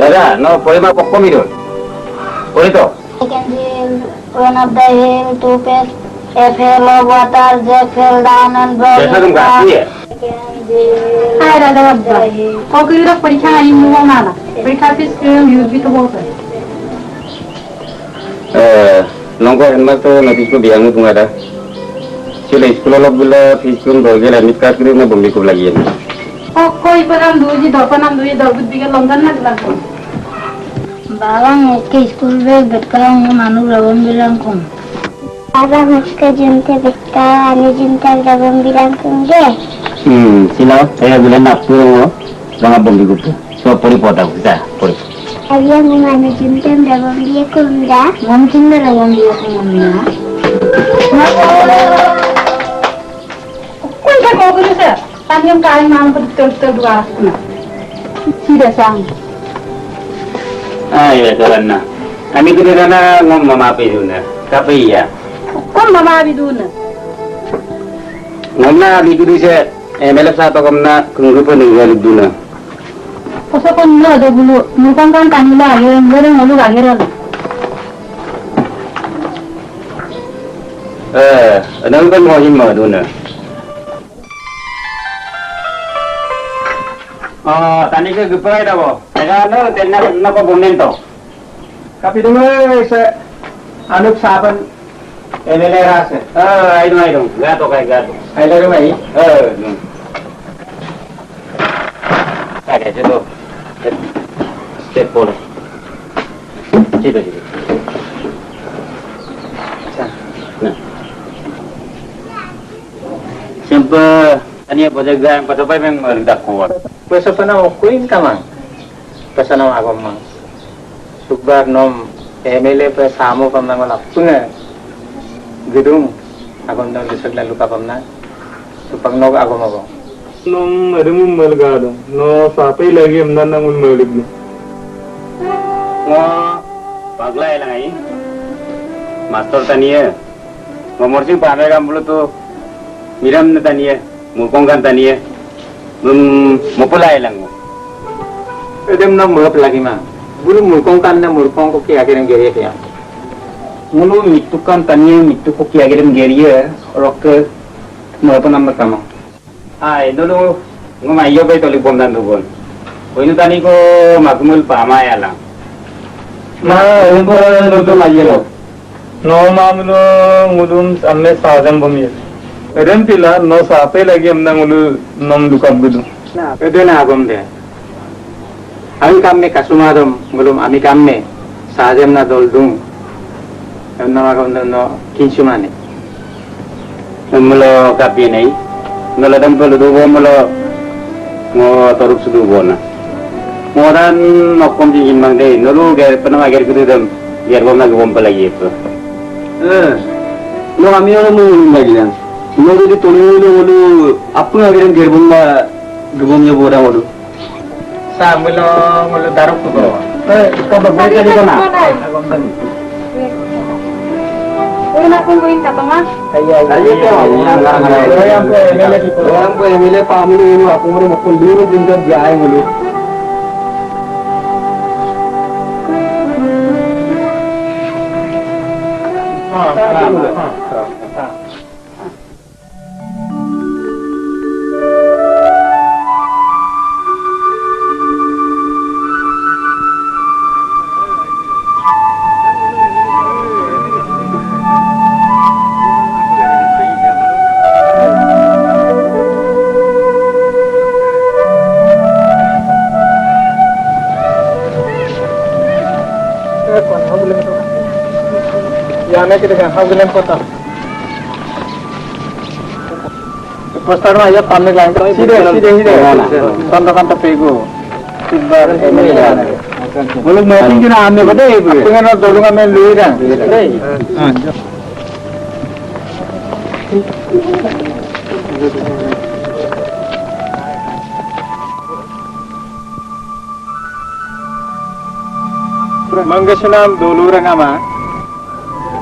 Dadah, no poema pokok itu. Itu. I can see one of the hill to pass a fell of water just fell down and broke Biasa dong kasih ya. Hai दादा बाबा और कोई लोग परीक्षा आई मुँह माना परीक्षा से यूज़ भी तो बहुत है nongko enak tuh nanti itu biang itu ada. Sila sekolah lo bila fiskum doge lah nikah kiri na bumi kub lagi ya. oh कोई पर हम दूजी दोपन हम दूजी दोबुत बिके लंदन ना दिलाको Balang ke school bag betkalang manu rabam bilang kong. Baba muska junta betkal ane junta rabam bilang kong deh. Sila saya bilang nak pun bangga bumi kub. So pori potah kita pori. Abia ane junta rabam dia kong dah. mungkin dah rabam dia semuanya kau cakap kau tu sah tanya kali malam betul dua asna sudah sang Iya jalan na. Kami tu na ngom mama pedu na. Tapi ya. kau mama biduna Ngom na lidu se. Melap satu kom na kungrupa ni galik duna. Pasal kau ni ada bulu mukan kan kanila yang orang malu akhirnya Nang kan mau himma duna. Tani ke gepai dah bo. Saya no tenna na ko bomen to. Tapi dulu saya anup saban MLA rasa. Ai dong. Gato kai gato. Ada rumah ini. Dong. Ada situ. Step pole. Situ. Nah. Sampai tani apa jaga yang pada bayi memang meledak kuat. Pesa panau kuin kamang. Pesa nama agam mang. Sukbar nom MLA pe samu pamna ngala punga. Gedung agam dong disegla luka pamna. Supang nog agam agam. Nom adamum malgado. No sapai lagi amdan namul maligno. Ngo pagla lang ai. Master taniya. Ngomor sing pame kam bulu tu miram na taniya. Mukong kan taniya. Mupulai lang mo. Edem nam mulap lagi mang. Bulu mulkong kan na mulkong ko kaya kira geriya kaya. Mulu mitukan taniya mitu ko kaya girim geriya rok mapa nam kama. Ai dulu ngumayo bay tolik bom dan dubon. Oinu tani ko magmul pama ya lang. Ma umpo lutu mayelo. No mamulo ngudum amme sajam bumi. Eden pila no sapai lagi amdan ulu nom dukab gudu. Nah, edena agam deh. Ami kamme kasumadom belum ami kamme sajem na doldung. Nama agam no kinsumane. Mulo kapi nei. Mulo dam pelu dubo mulo ngo toruk sudu bona. Moran nokom jingin mang dei. Nulu ger pernah ager kudu dam ger bom na gom pelagi itu. No ami orang mulu lagi kan. No jadi tolu apa ngagirin gerbong ba gerbongnya boda waduh. Sa mulo daruk tu bawa. Kau berbeda di mana? Agam tani. Una pun koin kapanga Orang pun MLA pamulu ini aku mau makan dulu jinjat jaya mulu. Yana kita kan hagulan kota. Poster mah ya pamit lain. Side. Tonton pego. Tibar MLA. Belum meeting kita ame pada ibu. Pengen tolong ame luiran. Manggasinam dulu orang ama.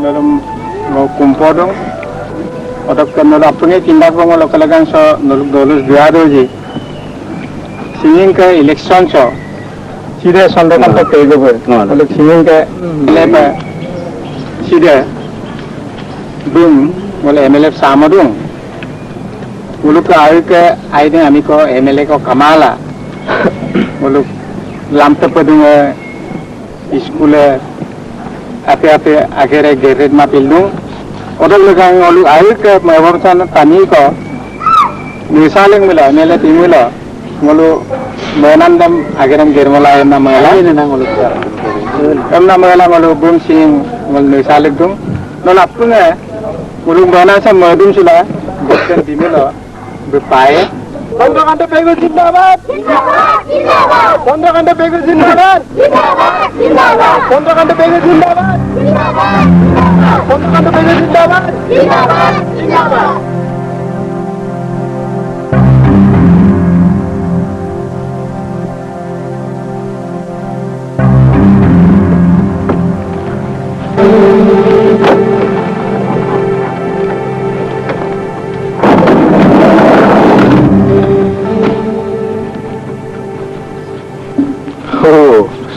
Dalam mau kumpul dong, atau kalau apanya tindak pengolah kelagan so noluk dolus biar doji, singing ke election so, सीधे चंद्रकांत पेगो बोले सिंगिंग के लेपे सीधे दूम बोले एमएलए सामदूं बोलो के आयु के आयु ने हमी को एमएलए को कमाला बोलो लामते पदूं स्कूल आपे आपे आगे रे गेरेज मा पिलूं ओदल लगाएं ओलू आयु के मेवरसान तानी को मिसालें मिला एमएलए टीम मिला बोलो मेनांदम आगे रे गेरमला एम ना मेला एम ना मेला बोलो बूम सिंग बोलो मिसालें दूं नो लापुंगे बोलो मेना से मधुम सिला बच्चन टीम मिला berpae. Chन्द्रकान्त पेगु जिंदाबाद जिंदाबाद जिंदाबाद चन्द्रकान्त पेगु जिंदाबाद जिंदाबाद जिंदाबाद चन्द्रकान्त पेगु जिंदाबाद जिंदाबाद चन्द्रकान्त पेगु जिंदाबाद जिंदाबाद जिंदाबाद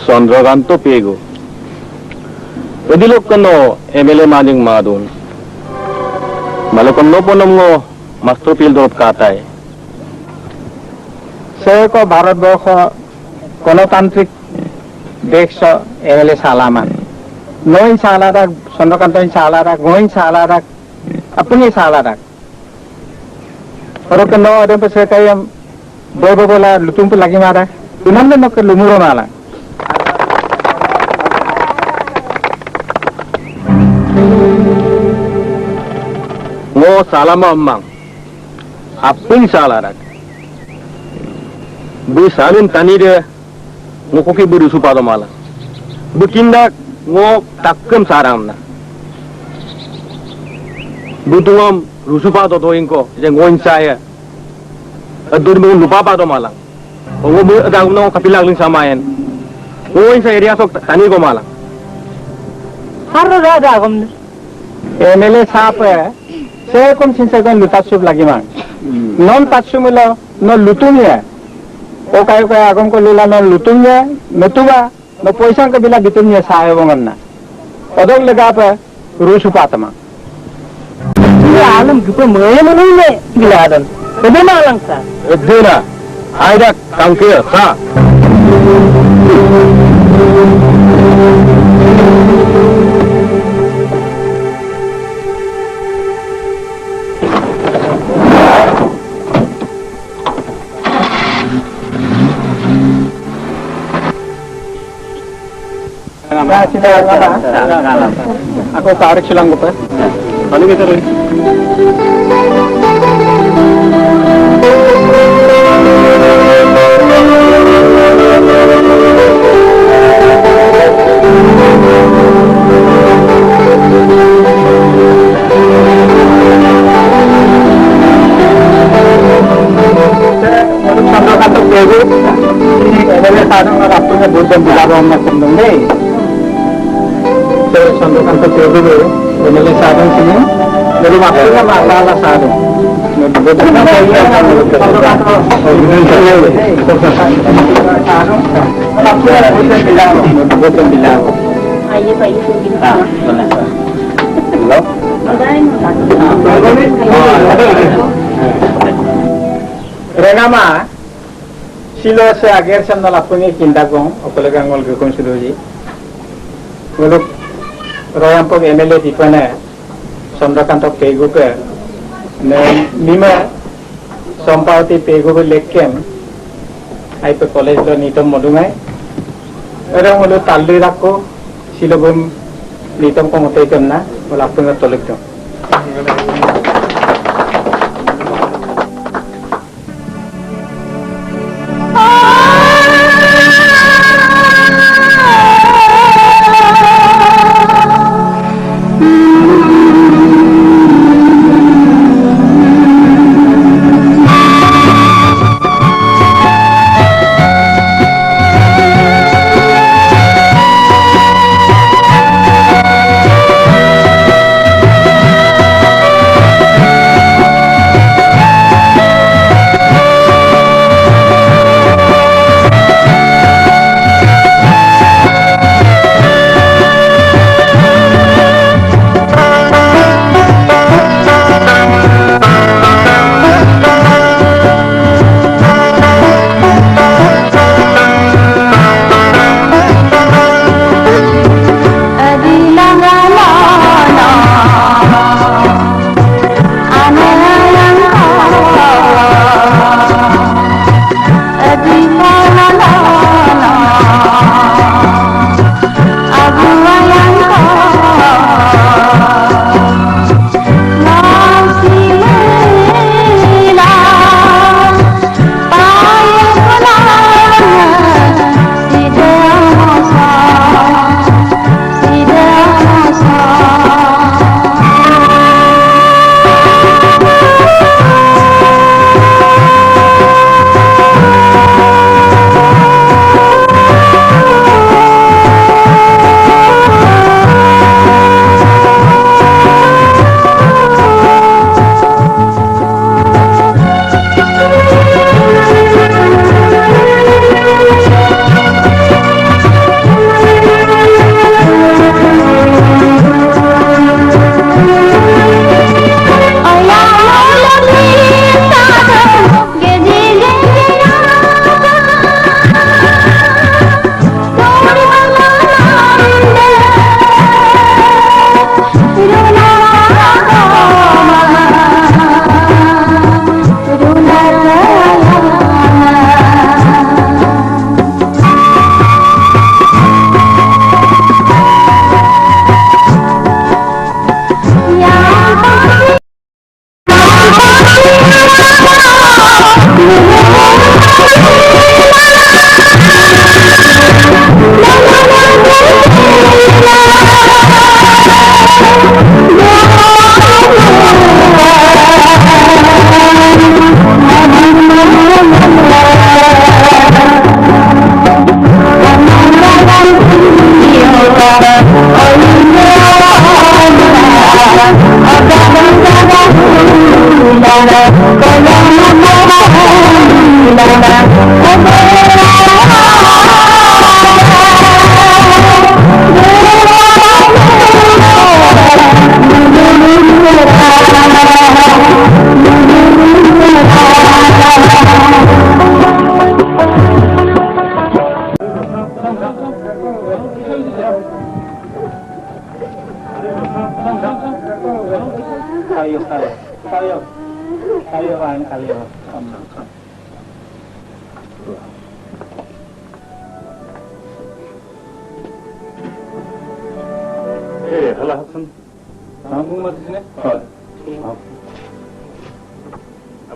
चंद्रकांत पेगो Edilok kano MLA maning madun. Malakon no po namo master field of katay. Saya ko Bharatvarsh गणतांत्रिक देश एमएलए सालामान नोइन सालाराक चंद्रकांत सालाराक गोइन सालाराक अपनी सालाराक और के नो अदम पे से कयम बोबो बोला लुतुम पे लगी मारा इनन न के लुमुरो माला Ngo salama amang apin salarak bu salin tani de ngo koki buru supado mala bu kindak ngo takkem saramna bu tungom rusupado to inko je ngoin saya adur bu lupa pado mala ngo bu adang no kapilang ling samayan ngoin sa area sok tani ko mala harro da gomne MLA साहब से कम सिंसेगन लुटासुब लगी मांग नॉन तासुमिलो न लुटुमिया ओ काय काय आगम को लुला न लुटुमिया नतुबा न पैसा के बिला बितुमिया साहे बंगना ओदग लगा पे रूस पातमा ये आलम गुपे मये मनुले बिलादन एबे मालंग सा एदेना आइदा कांके सा Aku tarik silang gue, Ano kita rin? Chन्द्रकांत पेगु एमएलए साधन और आपने बुद्ध बिलावा में संबंधे चंद्रकांत पेगु एमएलए साधन सिंह मेरे मापे का माला साधन आइए भाई को Renama silo se ager sam nala pungi kindagong opolagang wal gakon siloji golok royampo MLA dipane Chandrakant Pegu ke ne mima sampauti Pegu lekkem ai pe college lo nitom modungai orang mulu talli rakko silobum nitom ko motai kamna wala punga tolekto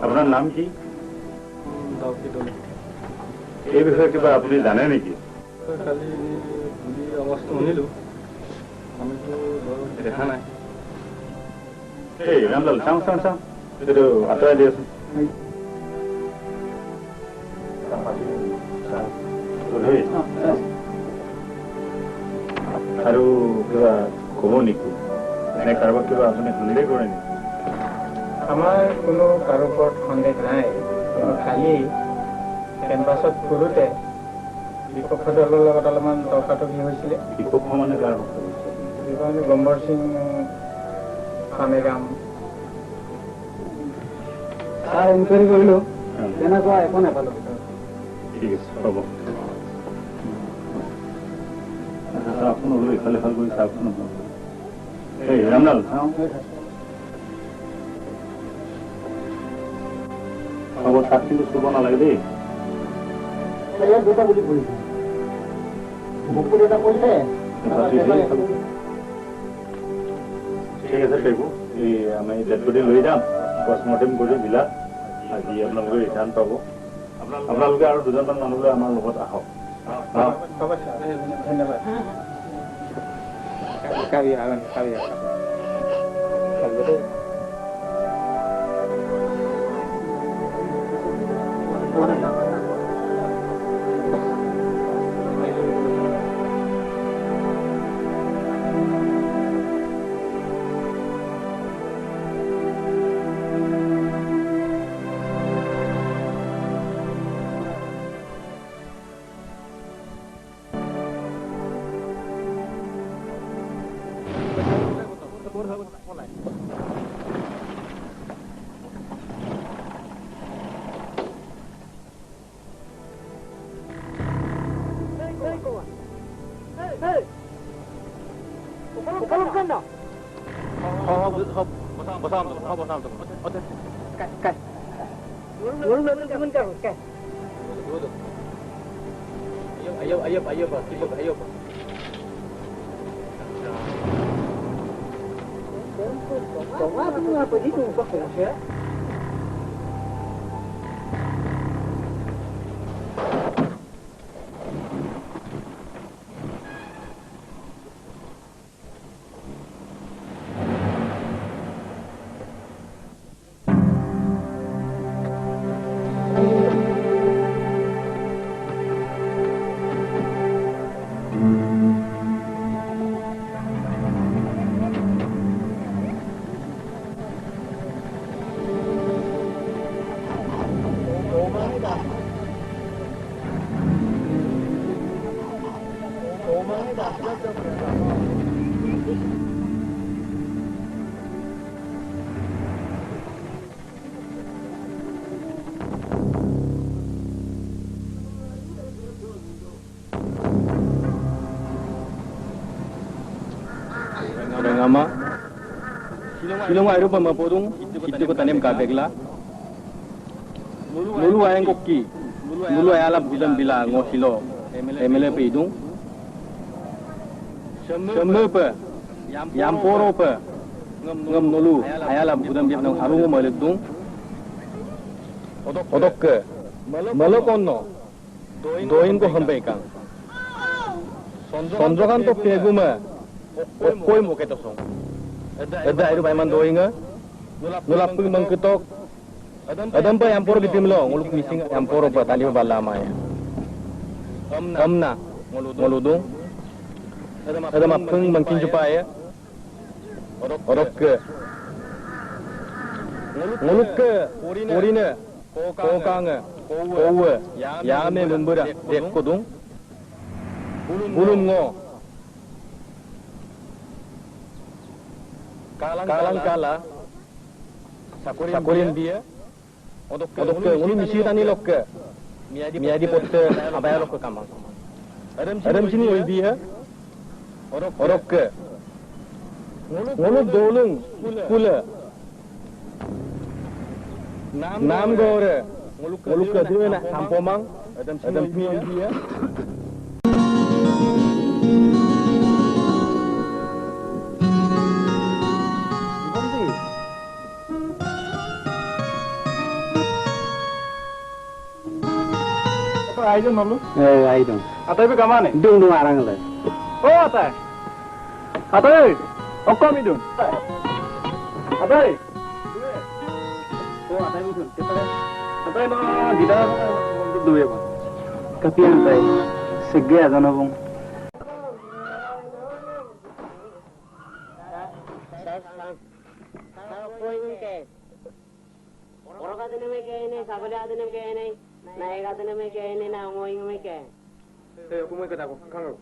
আপনার নাম কি? এই বিষয়ে কিবা আপনি জানে নেকি? কালি আৱাজটো শুনিলো, আমিতো দেখা নাই। এই ৰামলাল, চাওঁ চাওঁ চাওঁ, এইটো আঁতৰাই দিয়াচোন। আৰু কিবা ক'ব নেকি? এনে কাৰোবাক কিবা আপুনি সন্দেহ কৰে নেকি? আমাৰ কোনো কাৰো ওপৰত সন্দেহ নাই, খালি কেম্পাছত ফুৰোতে বিপক্ষ দলৰ লগত অলপমান তৰ্কাতৰ্কি হৈছিলে। বিপক্ষ মানে কাৰ? গম্বৰ সিং কামেৰাম তাৰ এনকুৱাৰী কৰিলোঁ, তেনেকুৱা একো নাপালোঁ। ঠিক আছে, হ'ব। চাওকচোন, অলপ ইফাল সিফাল কৰি চাওকচোন। এই ৰামলাল, চাওঁ। হ'ব, তাত কিন্তু চুব নালাগে দেই। দুটা বুলি কৰিছে, বুকুত এটা কৰিছে। ঠিক আছে, পেগু, এই আমি ডেড বডি লৈ যাম, পষ্টমৰ্টেম কৰি জিলাত আজি আপোনালোকে ৰিটাৰ্ণ পাব। আপোনালোকে আৰু দুজনমান মানুহলৈ আমাৰ লগত আহক। ধন্যবাদ। Rengama, silong ayo pemapodong, itu ko tanim kabegla. Mulu ayang koki, mulu ayala bulan bila ngosilo, emele pedung. Semua pe, yamporo pe, ngam nulu ayala bulan bila nang arungo maledung. odok ke malo konno doin ko hambe kang sonjogan to peguma koi mo keto song ada airu baiman doinga nulap pung mangketok adam pa yamporo bitimlo nguluk mising yamporo pa tali bala maya amna ngoludung ada mapung mangkin jupaya odok ke nguluk ke urine kokanga kowe yame membura dekkodung bulum ngo kalang kala sakurin dia odok ke uni misi tani lokke miadi potte abaya lokke kamang adam sini oi dia odok ke nguluk dolung kula nam gore nguluk ke dua nak sampomang adam sini oi dia Ayo nolu. Ayo dong. Atay be kamane? Dung arang le. Oh atay. Atay. Okko mi dung. Atay. Oh atay budun. Atay no gida duwe ba. Kapian tay. Segge adana bong. Aku mau ikut aku. Kang.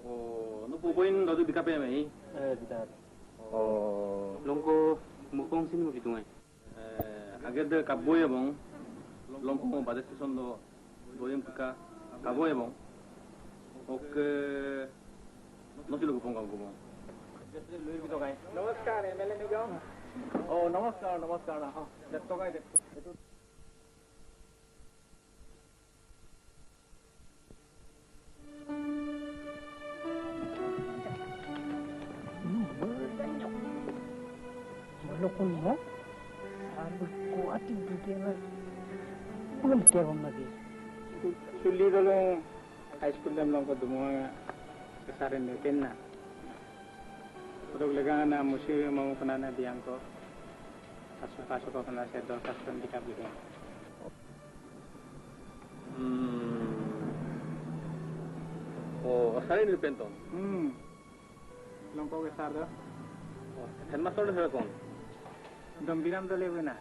oh no pupuin do di kape mai Tidak. oh Longko mukong sini mo bitungai. agar de kaboy bong longko pada station do doyem ka kaboy bong ok no silo ko pong bong नमस्कार एमएलए ने जाओ ओ नमस्कार नमस्कार हां देखतो काय देखतो Lokunnya, harus kuat itu dia lah. Belum dia lagi. सुली दलो high school dem long ko dumo kesarin de kenna Produk legana musi mau kenana diangko Asuka kena sedo custom di kabin. oh asari ni pento Longko ke sardo. headmaster de kon Gambiram dole bena.